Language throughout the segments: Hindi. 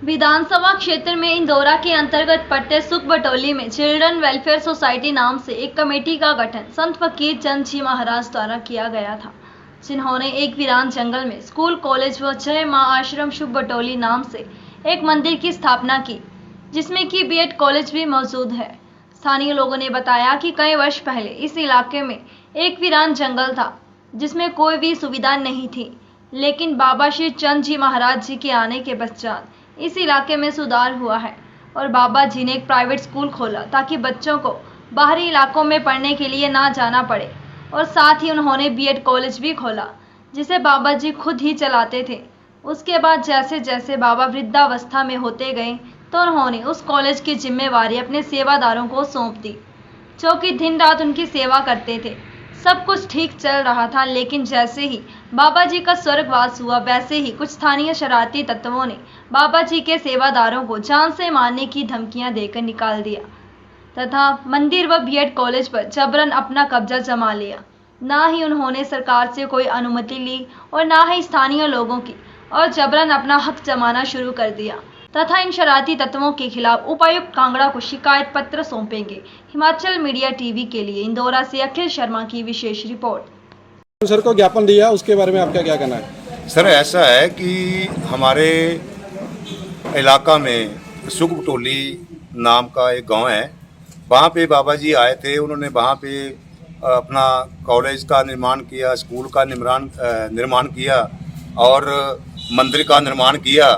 विधानसभा क्षेत्र में इंदौरा के अंतर्गत पट्टे सुख बटोली में चिल्ड्रन वेलफेयर सोसाइटी नाम से एक कमेटी का गठन संत फकीर चंद जी महाराज द्वारा किया गया था, जिन्होंने एक वीरान जंगल में स्कूल, कॉलेज व जय मां आश्रम शुभ बटोली नाम से एक मंदिर की स्थापना की, जिसमें कि बीएड कॉलेज भी मौजूद है। स्थानीय लोगों ने बताया कि कई वर्ष पहले इस इलाके में एक वीरान जंगल था, जिसमें कोई भी सुविधा नहीं थी, लेकिन बाबा श्री चंद जी महाराज जी के आने के पश्चात इस इलाके में सुधार हुआ है और बाबा जी ने एक प्राइवेट स्कूल खोला ताकि बच्चों को बाहरी इलाकों में पढ़ने के लिए ना जाना पड़े, और साथ ही उन्होंने बीएड कॉलेज भी खोला, जिसे बाबा जी खुद ही चलाते थे। उसके बाद जैसे जैसे बाबा वृद्धावस्था में होते गए तो उन्होंने उस कॉलेज की जिम्मेवारी अपने सेवादारों को सौंप दी, जो कि दिन रात उनकी सेवा करते थे। सब कुछ ठीक चल रहा था, लेकिन जैसे ही बाबा जी का स्वर्गवास हुआ, वैसे ही कुछ स्थानीय शरारती तत्वों ने बाबा जी के सेवादारों को जान से मारने की धमकियां देकर निकाल दिया तथा मंदिर व बीएड कॉलेज पर जबरन अपना कब्जा जमा लिया। ना ही उन्होंने सरकार से कोई अनुमति ली और ना ही स्थानीय लोगों की, और जबरन अपना हक जमाना शुरू कर दिया तथा इन शरारती तत्वों के खिलाफ उपायुक्त कांगड़ा को शिकायत पत्र सौंपेंगे। हिमाचल मीडिया टीवी के लिए इंदौरा से अखिल शर्मा की विशेष रिपोर्ट। सर को ज्ञापन दिया, उसके बारे में आपका क्या कहना है? सर ऐसा है कि हमारे इलाका में सुख बटोली नाम का एक गांव है, वहाँ पे बाबा जी आए थे। उन्होंने वहाँ पे अपना कॉलेज का निर्माण किया, स्कूल का निर्माण किया और मंदिर का निर्माण किया।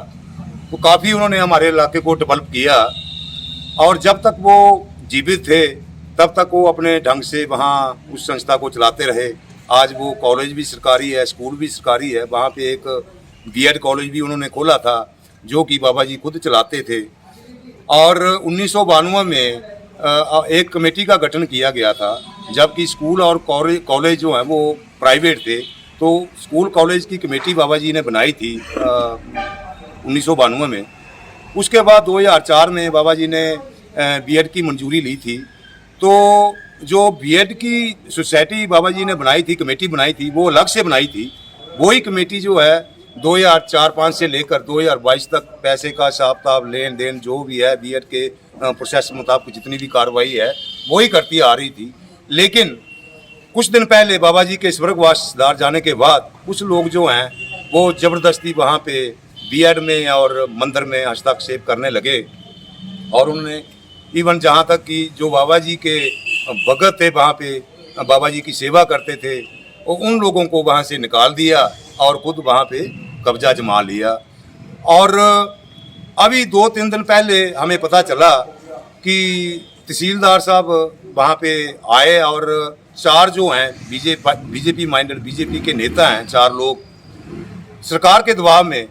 तो काफ़ी उन्होंने हमारे इलाके को डेवलप किया, और जब तक वो जीवित थे तब तक वो अपने ढंग से वहाँ उस संस्था को चलाते रहे। आज वो कॉलेज भी सरकारी है, स्कूल भी सरकारी है। वहाँ पे एक बीएड कॉलेज भी उन्होंने खोला था, जो कि बाबा जी खुद चलाते थे। और 1992 में एक कमेटी का गठन किया गया था, जबकि स्कूल और कॉलेज जो है वो प्राइवेट थे। तो स्कूल कॉलेज की कमेटी बाबा जी ने बनाई थी 1992 में। उसके बाद 2004 में बाबा जी ने बीएड की मंजूरी ली थी। तो जो बीएड की सोसाइटी बाबा जी ने बनाई थी, कमेटी बनाई थी, वो अलग से बनाई थी। वही कमेटी जो है 2004-05 से लेकर 2022 तक पैसे का हिसाब किताब, लेन देन जो भी है बीएड के प्रोसेस मुताबिक जितनी भी कार्रवाई है वही करती आ रही थी। लेकिन कुछ दिन पहले बाबा जी के स्वर्गवास जाने के बाद कुछ लोग जो हैं वो ज़बरदस्ती वहाँ पे बीएड में और मंदिर में हस्तक्षेप करने लगे, और उन्होंने इवन जहाँ तक कि जो बाबा जी के भगत थे, वहाँ पे बाबा जी की सेवा करते थे, और उन लोगों को वहाँ से निकाल दिया और खुद वहाँ पे कब्जा जमा लिया। और अभी 2-3 दिन पहले हमें पता चला कि तहसीलदार साहब वहाँ पे आए, और 4 जो हैं बीजेपी माइंडेड, बीजेपी के नेता हैं 4 लोग, सरकार के दबाव में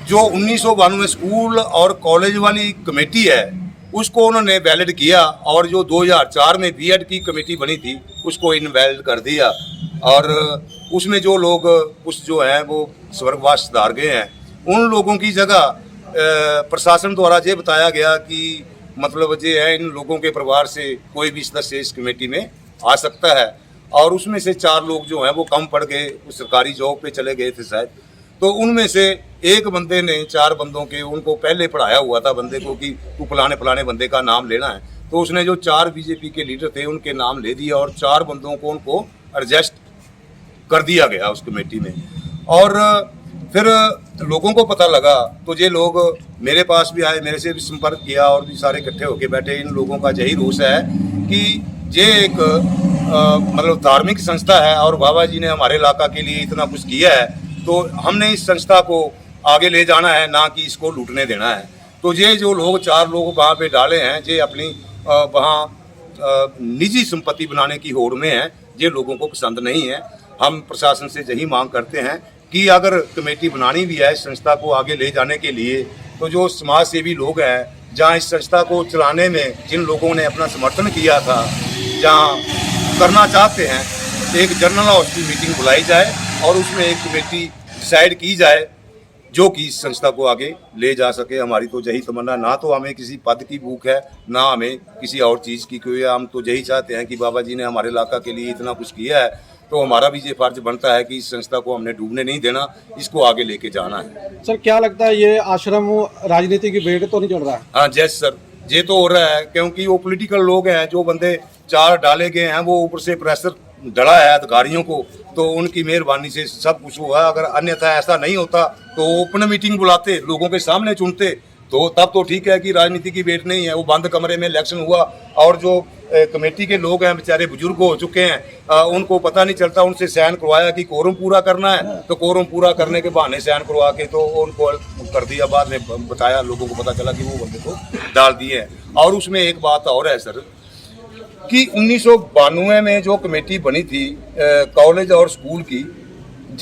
जो 1992 स्कूल और कॉलेज वाली कमेटी है उसको उन्होंने वैलिड किया, और जो 2004 में बीएड की कमेटी बनी थी उसको इनवैलिड कर दिया। और उसमें जो लोग कुछ जो हैं वो स्वर्गवास सुधार गए हैं, उन लोगों की जगह प्रशासन द्वारा ये बताया गया कि मतलब ये है इन लोगों के परिवार से कोई भी सदस्य इस कमेटी में आ सकता है। और उसमें से 4 लोग जो हैं वो कम पड़ गए, वो सरकारी जॉब पे चले गए थे शायद। तो उनमें से एक बंदे ने 4 बंदों के, उनको पहले पढ़ाया हुआ था बंदे को कि तू फलाने बंदे का नाम लेना है। तो उसने जो 4 बीजेपी के लीडर थे उनके नाम ले दिया, और 4 बंदों को उनको एडजस्ट कर दिया गया उस कमेटी में। और फिर लोगों को पता लगा तो ये लोग मेरे पास भी आए, मेरे से भी संपर्क किया, और भी सारे इकट्ठे होके बैठे। इन लोगों का यही रोष है कि ये एक मतलब धार्मिक संस्था है और बाबा जी ने हमारे इलाका के लिए इतना कुछ किया है, तो हमने इस संस्था को आगे ले जाना है, ना कि इसको लूटने देना है। तो ये जो लोग 4 लोग वहाँ पे डाले हैं, ये अपनी वहाँ निजी संपत्ति बनाने की होड़ में हैं। ये लोगों को पसंद नहीं है। हम प्रशासन से यही मांग करते हैं कि अगर कमेटी बनानी भी है इस संस्था को आगे ले जाने के लिए, तो जो समाज सेवी लोग हैं, जहाँ इस संस्था को चलाने में जिन लोगों ने अपना समर्थन किया था, जहाँ करना चाहते हैं, तो एक जनरल हाउस की मीटिंग बुलाई जाए और उसमें एक कमेटी डिसाइड की जाए जो कि इस संस्था को आगे ले जा सके। हमारी तो यही तमन्ना। ना तो हमें किसी पद की भूख है, ना हमें किसी और चीज़ की कोई। हम तो यही चाहते हैं कि बाबा जी ने हमारे इलाका के लिए इतना कुछ किया है, तो तो हमारा भी ये फर्ज बनता है कि इस संस्था को हमने डूबने नहीं देना, इसको आगे लेके जाना है। सर क्या लगता है ये आश्रम राजनीति की भेंट तो नहीं चढ़ रहा है? हाँ जैस सर, ये तो हो रहा है क्योंकि वो पॉलिटिकल लोग हैं, जो बंदे चार डाले गए हैं वो ऊपर से प्रेशर डला है अधिकारियों को, तो उनकी मेहरबानी से सब कुछ हुआ। अगर अन्यथा ऐसा नहीं होता तो ओपन मीटिंग बुलाते, लोगों के सामने चुनते, तो तब तो ठीक है कि राजनीति की भेंट नहीं है। वो बंद कमरे में इलेक्शन हुआ और जो कमेटी के लोग हैं बेचारे बुजुर्ग हो चुके हैं, उनको पता नहीं चलता, उनसे साइन करवाया कि कोरम पूरा करना है, तो कोरम पूरा करने के बहाने साइन करवा के तो उनको कर दिया। बाद में बताया, लोगों को पता चला कि वो बंदे को डाल दिए हैं। और उसमें एक बात और है सर कि 1992 में जो कमेटी बनी थी कॉलेज और स्कूल की,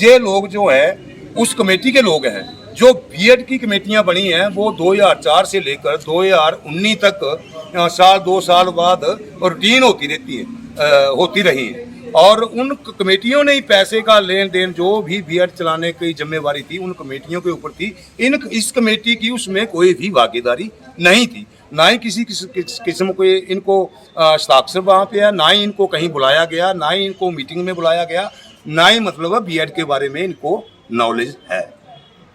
ये लोग जो हैं उस कमेटी के लोग हैं। जो बीएड की कमेटियां बनी हैं वो 2004 से लेकर 2019 तक साल 2 साल बाद रूटीन होती रही है। और उन कमेटियों ने ही पैसे का लेन देन, जो भी बीएड चलाने की जिम्मेवारी थी उन कमेटियों के ऊपर थी। इस कमेटी की उसमें कोई भी भागीदारी नहीं थी, ना ही किसी किस्म को इनको हस्ताक्षर वहाँ पे है, ना ही इनको कहीं बुलाया गया, ना ही इनको मीटिंग में बुलाया गया, ना ही मतलब बीएड के बारे में इनको नॉलेज है।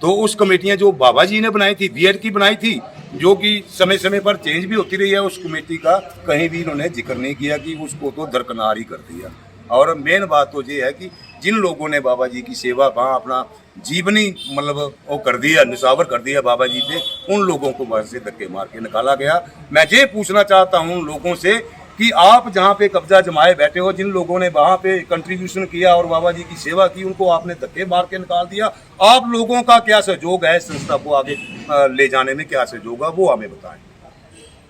तो उस कमेटियां जो बाबा जी ने बनाई थी, बीएड की बनाई थी, जो कि समय समय पर चेंज भी होती रही है, उस कमेटी का कहीं भी इन्होंने जिक्र नहीं किया कि उसको तो दरकिनार ही कर दिया। और मेन बात तो ये है कि जिन लोगों ने बाबा जी की सेवा वहाँ अपना जीवनी मतलब वो कर दिया, निशावर कर दिया बाबा जी पे, उन लोगों को वहाँ से धक्के मार के निकाला गया। मैं ये पूछना चाहता हूँ उन लोगों से कि आप जहाँ पे कब्जा जमाए बैठे हो, जिन लोगों ने वहाँ पे कंट्रीब्यूशन किया और बाबा जी की सेवा की, उनको आपने धक्के मार के निकाल दिया। आप लोगों का क्या सहयोग है संस्था को आगे ले जाने में, क्या सहयोग है वो हमें बताएं।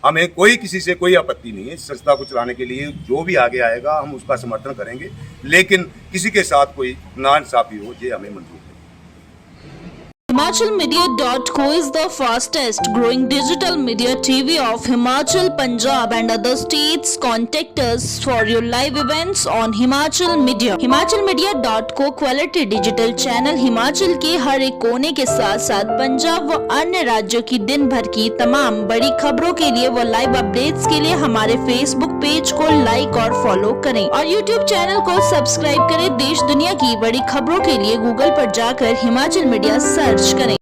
हमें कोई किसी से कोई आपत्ति नहीं है, संस्था को चलाने के लिए जो भी आगे आएगा हम उसका समर्थन करेंगे, लेकिन किसी के साथ कोई नाइंसाफी हो ये हमें मंजूर नहीं। HimachalMedia.co is the fastest growing digital media TV of Himachal, Punjab and other states. Contact us for your live events on Himachal Media. HimachalMedia.co quality digital channel Himachal के हर एक कोने के साथ साथ पंजाब व अन्य राज्यों की दिन भर की तमाम बड़ी खबरों के लिए व लाइव अपडेट्स के लिए हमारे फेसबुक पेज को लाइक और फॉलो करें और यूट्यूब चैनल को सब्सक्राइब करें। देश दुनिया की बड़ी खबरों के लिए गूगल पर जाकर हिमाचल मीडिया सर्च करें।